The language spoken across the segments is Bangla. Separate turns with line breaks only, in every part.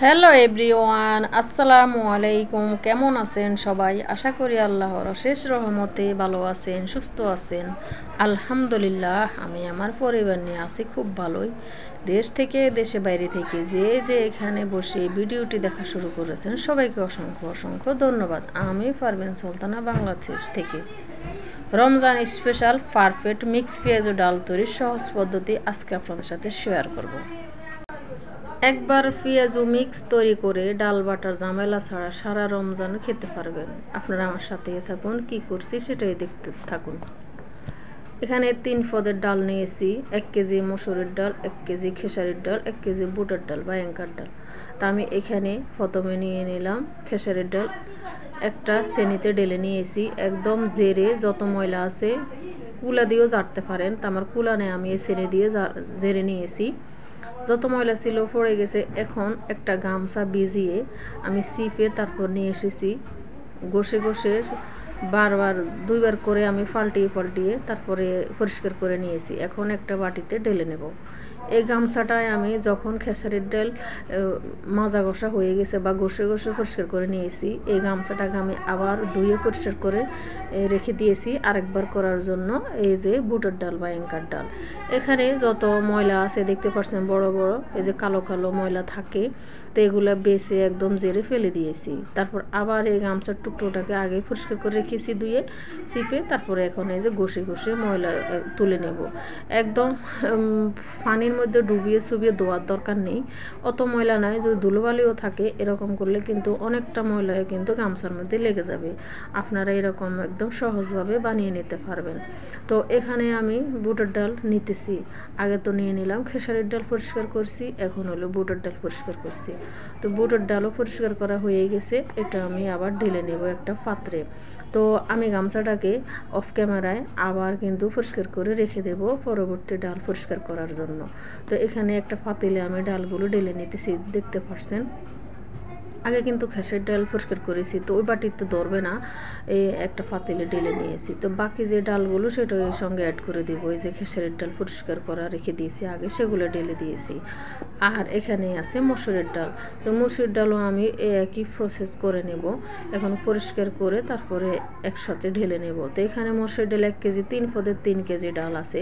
হ্যালো এভরিওয়ান, আসসালামু আলাইকুম। কেমন আছেন সবাই? আশা করি আল্লাহর অশেষ রহমতে ভালো আছেন, সুস্থ আছেন। আলহামদুলিল্লাহ, আমি আমার পরিবার নিয়ে আছি খুব ভালোই। দেশ থেকে দেশে বাইরে থেকে যে এখানে বসে ভিডিওটি দেখা শুরু করেছেন সবাইকে অসংখ্য অসংখ্য ধন্যবাদ। আমি পারভিন সুলতানা, বাংলাদেশ থেকে। রমজান স্পেশাল পারফেক্ট মিক্স পেঁয়াজ ও ডাল তৈরির সহজ পদ্ধতি আজকে আপনাদের সাথে শেয়ার করব। একবার পেঁয়াজ ও মিক্স তৈরি করে ডাল বাটার ঝামেলা ছাড়া সারা রমজান খেতে পারবেন। আপনারা আমার সাথে থাকুন, কি করছি সেটাই দেখতে থাকুন। এখানে 3 পদের ডাল নিয়েছি, 1 কেজি মসুরের ডাল, 1 কেজি খেসারির ডাল, 1 কেজি বুটের ডাল বা এঙ্কার ডাল। তা আমি এখানে প্রথমে নিয়ে নিলাম খেসারির ডাল, একটা শ্রেণীতে ঢেলে নিয়েছি। একদম জেরে যত ময়লা আছে কুলা দিয়েও ঝাড়তে পারেন, তা আমার কুলা নেই, আমি এই শ্রেণী দিয়ে জেরে নিয়েছি। যত ময়লা ছিল পড়ে গেছে। এখন একটা গামছা ভিজিয়ে আমি সিপে তারপর নিয়ে এসেছি। ঘষে ঘষে বারবার 2বার করে আমি পাল্টিয়ে তারপরে পরিষ্কার করে নিয়েছি। এখন একটা বাটিতে ঢেলে নেব। এই গামছাটায় আমি যখন খেসারির ডাল মাজা ঘষা হয়ে গেছে বা ঘষে ঘষে পরিষ্কার করে নিয়েছি, এই গামছাটাকে আমি আবার ধুয়ে পরিষ্কার করে রেখে দিয়েছি আরেকবার করার জন্য। এই যে বুটের ডাল বা এঙ্কার ডাল, এখানে যত ময়লা আছে দেখতে পাচ্ছেন, বড় বড় এই যে কালো কালো ময়লা থাকে, তো এগুলো বেছে একদম জেরে ফেলে দিয়েছি। তারপর আবার এই গামছার টুকরোটাকে আগে পরিষ্কার করে রেখেছি ধুয়ে চিপে, তারপরে এখন এই যে ঘষে ঘষে ময়লা তুলে নেব। একদম পানির মধ্যে ডুবিয়ে চুবিয়ে ধোয়ার দরকার নেই, অত ময়লা নাই। যদি ধুলোবালিও থাকে এরকম করলে কিন্তু অনেকটা ময়লা কিন্তু গামছার মধ্যে লেগে যাবে। আপনারা এরকম একদম সহজভাবে বানিয়ে নিতে পারবেন। তো এখানে আমি বুটের ডাল নিতেছি। আগে তো নিয়ে নিলাম খেসারির ডাল পরিষ্কার করছি, এখন হলো বুটের ডাল পরিষ্কার করছি। তো বুটের ডালও পরিষ্কার করা হয়ে গেছে, এটা আমি আবার ঢেলে নেব একটা পাত্রে। তো আমি গামছাটাকে অফ ক্যামেরায় আবার কিন্তু পরিষ্কার করে রেখে দেব পরবর্তী ডাল পরিষ্কার করার জন্য। তো এখানে একটা পাতিলে আমি ডালগুলো ঢেলে নিতেছি, দেখতে পাচ্ছেন। আগে কিন্তু খেসারির ডাল পরিষ্কার করেছি, তো ওই বাটিতে ধরবে না, এই একটা পাতিলে ঢেলে নিয়েছি। তো বাকি যে ডালগুলো সেটা এর সঙ্গে অ্যাড করে দিব। এই যে খেসারির ডাল পরিষ্কার করা রেখে দিয়েছি আগে, সেগুলো ঢেলে দিয়েছি। আর এখানে আছে মসুরের ডাল। তো মসুর ডালও আমি একই প্রসেস করে নেব। এখন পরিষ্কার করে তারপরে একসাথে ঢেলে নেব। তো এখানে মসুর ডাল 1 কেজি, 3 পদের 3 কেজি ডাল আছে।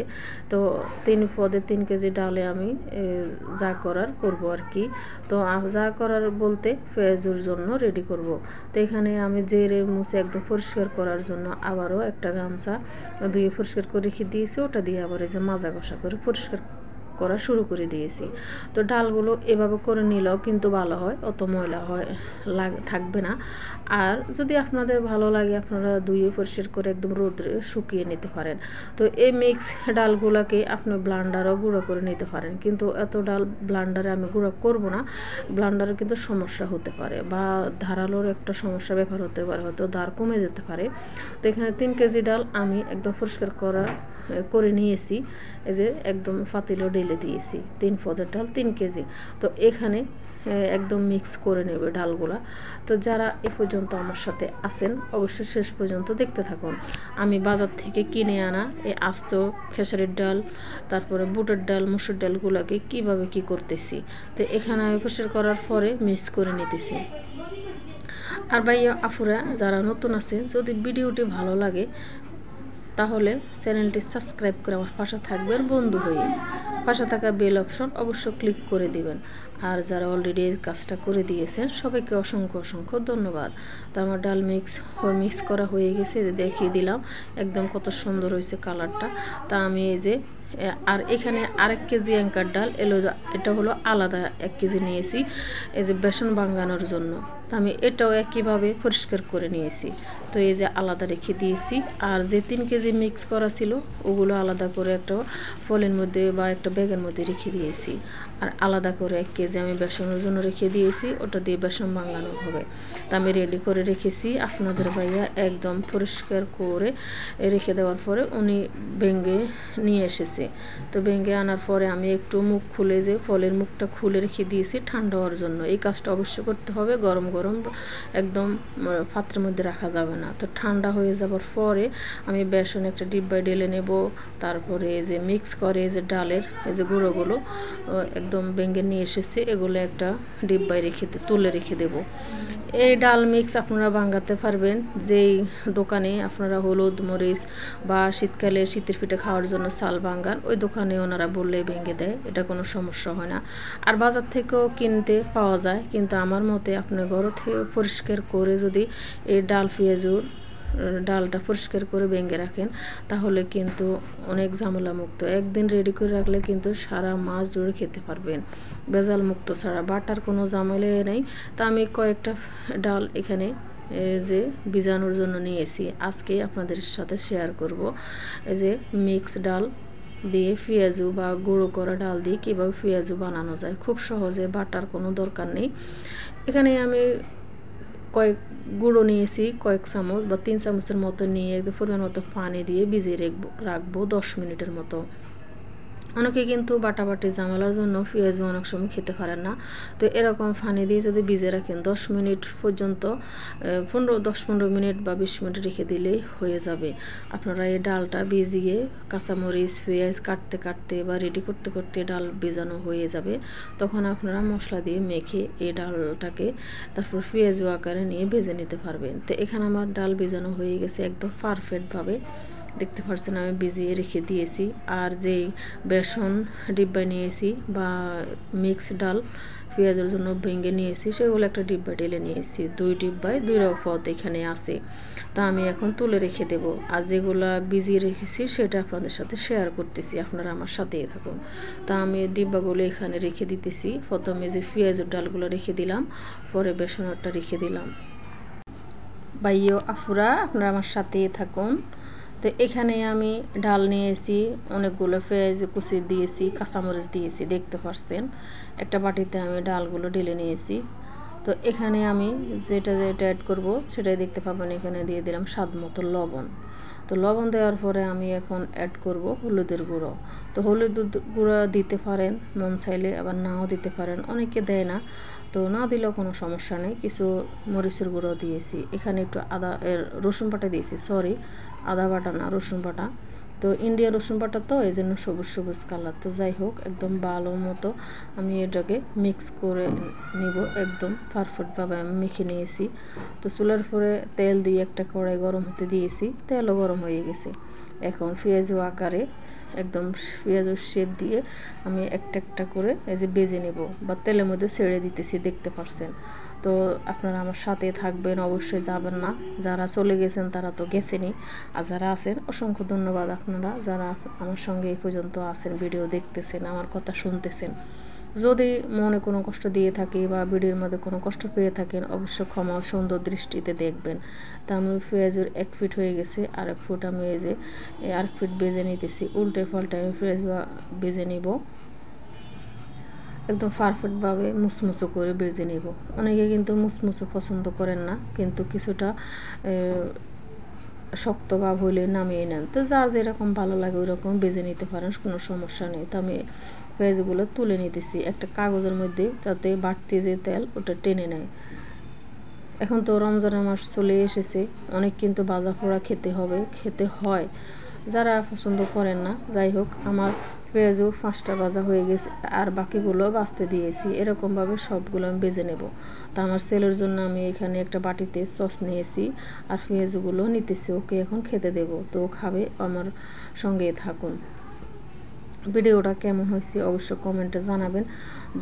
তো 3 পদের 3 কেজি ডালে আমি যা করার করব আর কি। তো যা করার বলতে পেঁয়াজের জন্য রেডি করব। তো এখানে আমি জেরে মুছে একদম পরিষ্কার করার জন্য আবারও একটা গামছা ধুয়ে পরিষ্কার করে রেখে দিয়েছি, ওটা দিয়ে আবার এই যে মাজা ঘষা করে পরিষ্কার করা শুরু করে দিয়েছি। তো ডালগুলো এভাবে করে নিলেও কিন্তু ভালো হয়, অত ময়লা থাকবে না। আর যদি আপনাদের ভালো লাগে আপনারা ধুয়ে পরিষ্কার করে একদম রোদ্রে শুকিয়ে নিতে পারেন। তো এই মিক্স ডালগুলোকে আপনি ব্লান্ডারও গুঁড়ো করে নিতে পারেন, কিন্তু এত ডাল ব্লান্ডারে আমি গুঁড়ো করব না। ব্লান্ডারে কিন্তু সমস্যা হতে পারে বা ধারালোর একটা সমস্যা ব্যাপার হতে পারে, হয়তো ধার কমে যেতে পারে। তো এখানে 3 কেজি ডাল আমি একদম পরিষ্কার করে নিয়েছি। এই যে একদম পাতিলেও ঢেলে দিয়েছি, 3 পদের ডাল 3 কেজি। তো এখানে একদম মিক্স করে নেবে ডালগুলা। তো যারা এ পর্যন্ত আমার সাথে আছেন অবশ্যই শেষ পর্যন্ত দেখতে থাকুন। আমি বাজার থেকে কিনে আনা এই আস্ত খেসারির ডাল, তারপরে বুটের ডাল, মসুর ডালগুলোকে কিভাবে কি করতেছি। তো এখানে আমি পরিষ্কার করার পরে মিক্স করে নিতেছি। আর ভাইয়া আপুরা যারা নতুন আছে, যদি ভিডিওটি ভালো লাগে তাহলে চ্যানেলটি সাবস্ক্রাইব করে আমার পাশে থাকবেন বন্ধু হয়ে। পাশে থাকা বেল অপশন অবশ্য ক্লিক করে দিবেন। আর যারা অলরেডি এই কাজটা করে দিয়েছেন সবাইকে অসংখ্য অসংখ্য ধন্যবাদ। তো আমার ডাল মিক্স করা হয়ে গেছে, দেখিয়ে দিলাম একদম কত সুন্দর হয়েছে কালারটা। তা আমি এই যে আর এখানে 1 কেজি এঙ্কার ডাল এটা হলো আলাদা 1 কেজি নিয়েছি এই যে বেসন বাঙ্গানোর জন্য। তো আমি এটাও একইভাবে পরিষ্কার করে নিয়েছি। তো এই যে আলাদা রেখে দিয়েছি। আর যে 3 কেজি মিক্স করা ছিল ওগুলো আলাদা করে একটা ফলের মধ্যে বা একটা ব্যাগের মধ্যে রেখে দিয়েছি। আর আলাদা করে 1 কেজি আমি বেসনের জন্য রেখে দিয়েছি, ওটা দিয়ে বেসন বাঙ্গানো হবে। তা আমি রেডি করে রেখেছি। আপনাদের ভাইয়া একদম পরিষ্কার করে রেখে দেওয়ার পরে উনি ভেঙে নিয়ে এসেছে। গেছে। তো ভেঙে আনার পরে আমি একটু মুখ খুলে যে ফলের মুখটা খুলে রেখে দিয়েছি ঠান্ডা হওয়ার জন্য। এই কাজটা অবশ্যই করতে হবে, গরম গরম একদম পাত্রের মধ্যে রাখা যাবে না। তো ঠান্ডা হয়ে যাবার পরে আমি বেসন একটা ডিব্বায় ঢেলে নেব। তারপরে এই যে মিক্স করে এই যে ডালের এই যে গুঁড়োগুলো একদম ভেঙে নিয়ে এসেছে, এগুলো একটা ডিব্বায় তুলে রেখে দেব। এই ডাল মিক্স আপনারা ভাঙাতে পারবেন যেই দোকানে আপনারা হলুদ মরিচ বা শীতকালে শীতের পিঠে খাওয়ার জন্য চাল ভাঙান, ওই দোকানে ওনারা বললে ভেঙে দেয়, এটা কোনো সমস্যা হয় না। আর বাজার থেকেও কিনতে পাওয়া যায়, কিন্তু আমার মতে আপনার ঘর থেকে পরিষ্কার করে যদি এই ডাল পেঁয়াজুর ডালটা পরিষ্কার করে ভেঙে রাখেন তাহলে কিন্তু অনেক ঝামেলা মুক্ত। একদিন রেডি করে রাখলে কিন্তু সারা মাস জুড়ে খেতে পারবেন ভেজাল মুক্ত ছাড়া, বাটার কোনো ঝামেলা নেই। তা আমি কয়েকটা ডাল এখানে যে ভিজানোর জন্য নিয়েছি, আজকে আপনাদের সাথে শেয়ার করব। এই যে মিক্স ডাল দিয়ে পেঁয়াজু বা গুঁড়ো করা ডাল দিয়ে কীভাবে পেঁয়াজু বানানো যায় খুব সহজে, বাটার কোনো দরকার নেই। এখানে আমি কয়েক গুঁড়ো নিয়েছি কয়েক চামচ বা 3 চামচের মতো নিয়ে একদম পরিমাণ মতো পানি দিয়ে ভিজিয়ে রাখবো 10 মিনিটের মতো। অনেকে কিন্তু বাটাবাটি ঝামেলার জন্য পেঁয়াজু অনেক সময় খেতে পারেন না, তো এরকম পানি দিয়ে যদি ভিজে রাখেন 10 মিনিট পর্যন্ত 10-15 মিনিট বা 20 মিনিট রেখে দিলেই হয়ে যাবে। আপনারা এই ডালটা ভিজিয়ে কাঁচামরিচ পেঁয়াজ কাটতে কাটতে বা রেডি করতে করতে ডাল ভেজানো হয়ে যাবে, তখন আপনারা মশলা দিয়ে মেখে এই ডালটাকে তারপর পেঁয়াজু আকারে নিয়ে ভেজে নিতে পারবেন। তো এখানে আমার ডাল ভেজানো হয়ে গেছে একদম পারফেক্টভাবে, দেখতে পাচ্ছেন আমি ভিজিয়ে রেখে দিয়েছি। আর যেই বেসন ডিব্বায় নিয়েছি বা মিক্স ডাল পেঁয়াজের জন্য ভেঙে নিয়েছি সেগুলো একটা ডিব্বা ঢেলে নিয়েছি, 2 ডিব্বায় 2 পদ এখানে আছে। তা আমি এখন তুলে রেখে দেব। আর যেগুলো ভিজিয়ে রেখেছি সেটা আপনাদের সাথে শেয়ার করতেছি, আপনারা আমার সাথেই থাকুন। তা আমি ডিব্বাগুলো এখানে রেখে দিতেছি। প্রথমে যে পেঁয়াজের ডালগুলো রেখে দিলাম, পরে বেসনটা রেখে দিলাম। ভাইও আফুরা আপনারা আমার সাথেই থাকুন। তো এখানে আমি ডাল নিয়েছি, অনেকগুলো পেঁয়াজ কুচি দিয়েছি, কাঁচামরিচ দিয়েছি, দেখতে পাচ্ছেন। একটা বাটিতে আমি ডালগুলো ঢেলে নিয়েছি। তো এখানে আমি যেটা অ্যাড করব সেটাই দেখতে পাবেন, এখানে দিয়ে দিলাম স্বাদ মতো লবণ। তো লবণ দেওয়ার পরে আমি এখন অ্যাড করব হলুদের গুঁড়ো। তো হলুদের গুঁড়ো দিতে পারেন মন চাইলে, আবার নাও দিতে পারেন, অনেকে দেয় না, তো না দিলেও কোনো সমস্যা নেই। কিছু মরিচের গুঁড়ো দিয়েছি, এখানে একটু রসুন বাটা দিয়েছি, সরি আদা বাটা না রসুন বাটা। তো ইন্ডিয়া রসুন বাটা তো এই জন্য সবুজ সবুজ কালার। তো যাই হোক একদম ভালো মতো আমি এটাকে মিক্স করে নিব, একদম পারফেক্টভাবে আমি মেখে নিয়েছি। তো চুলার পরে তেল দিয়ে একটা কড়াই গরম হতে দিয়েছি, তেলও গরম হয়ে গেছে। এখন পেঁয়াজু আকারে একদম পেঁয়াজের শেপ দিয়ে আমি একটা একটা করে এই যে ভেজে নেব বা তেলের মধ্যে ছেড়ে দিতেছি, দেখতে পাচ্ছেন। তো আপনারা আমার সাথে থাকবেন, অবশ্যই যাবেন না। যারা চলে গেছেন তারা তো গেছেনই, আর যারা আছেন অসংখ্য ধন্যবাদ আপনারা যারা আমার সঙ্গে এই পর্যন্ত আছেন, ভিডিও দেখতেছেন, আমার কথা শুনতেছেন। যদি মনে কোনো কষ্ট দিয়ে থাকি বা ভিডিওর মধ্যে কোনো কষ্ট পেয়ে থাকেন অবশ্যই ক্ষমা সুন্দর দৃষ্টিতে দেখবেন। তা আমি পেঁয়াজের 1 ফিট হয়ে গেছে, আর 1 ফুট আমি এই যে 1 ফিট বেজে নিতেছি, উল্টে পাল্টে আমি পেঁয়াজ বেজে নিব, একদম পারফেক্টভাবে মুচমুচো করে ভেজে নেব। অনেকে কিন্তু মুচমুচো পছন্দ করেন না, কিন্তু কিছুটা শক্ত ভাব হলে নামিয়ে নেন। তো যার যেরকম ভালো লাগে ওই রকম ভেজে নিতে পারেন, কোনো সমস্যা নেই। তো আমি পেঁয়াজগুলো তুলে নিতেছি একটা কাগজের মধ্যে, যাতে বাড়তি যে তেল ওটা টেনে নেয়। এখন তো রমজানের মাস চলে এসেছে, অনেক কিন্তু ভাজা পোড়া খেতে হয়, যারা পছন্দ করেন না। যাই হোক আমার পেঁয়াজও 5টা ভাজা হয়ে গেছে, আর বাকিগুলো ভাজতে দিয়েছি। এরকমভাবে সবগুলো আমি ভেজে নেব। তা আমার ছেলের জন্য আমি এখানে একটা বাটিতে সস নিয়েছি, আর পেঁয়াজগুলো নিতেছি, ওকে এখন খেতে দেব। তো খাবে, আমার সঙ্গে থাকুন। ভিডিওটা কেমন হয়েছে অবশ্যই কমেন্টে জানাবেন,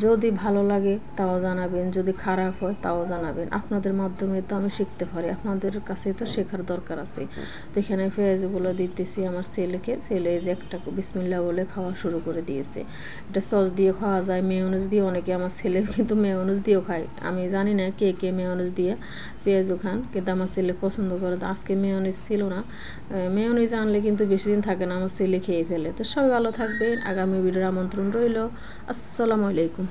যদি ভালো লাগে তাও জানাবেন, যদি খারাপ হয় তাও জানাবেন। আপনাদের মাধ্যমে তো আমি শিখতে পারি, আপনাদের কাছে তো শেখার দরকার আছে। তো এখানে পেঁয়াজগুলো দিতেছি আমার ছেলেকে, ছেলে যে একটা বিসমিল্লাহ বলে খাওয়া শুরু করে দিয়েছে। এটা সস দিয়ে খাওয়া যায়, মেয়োনিজ দিয়ে, অনেকে আমার ছেলে কিন্তু মেয়োনিজ দিয়েও খায়। আমি জানি না কে কে মেয়োনিজ দিয়ে পেঁয়াজও খান, কিন্তু আমার ছেলে পছন্দ করে। তো আজকে মেয়োনিজ ছিল না, মেয়োনিজ আনলে কিন্তু বেশি দিন থাকে না, আমার ছেলে খেয়ে ফেলে। তো সবাই ভালো থাকবেন, আগামী ভিডিওর আমন্ত্রণ রইল। আসসালামু আলাইকুম।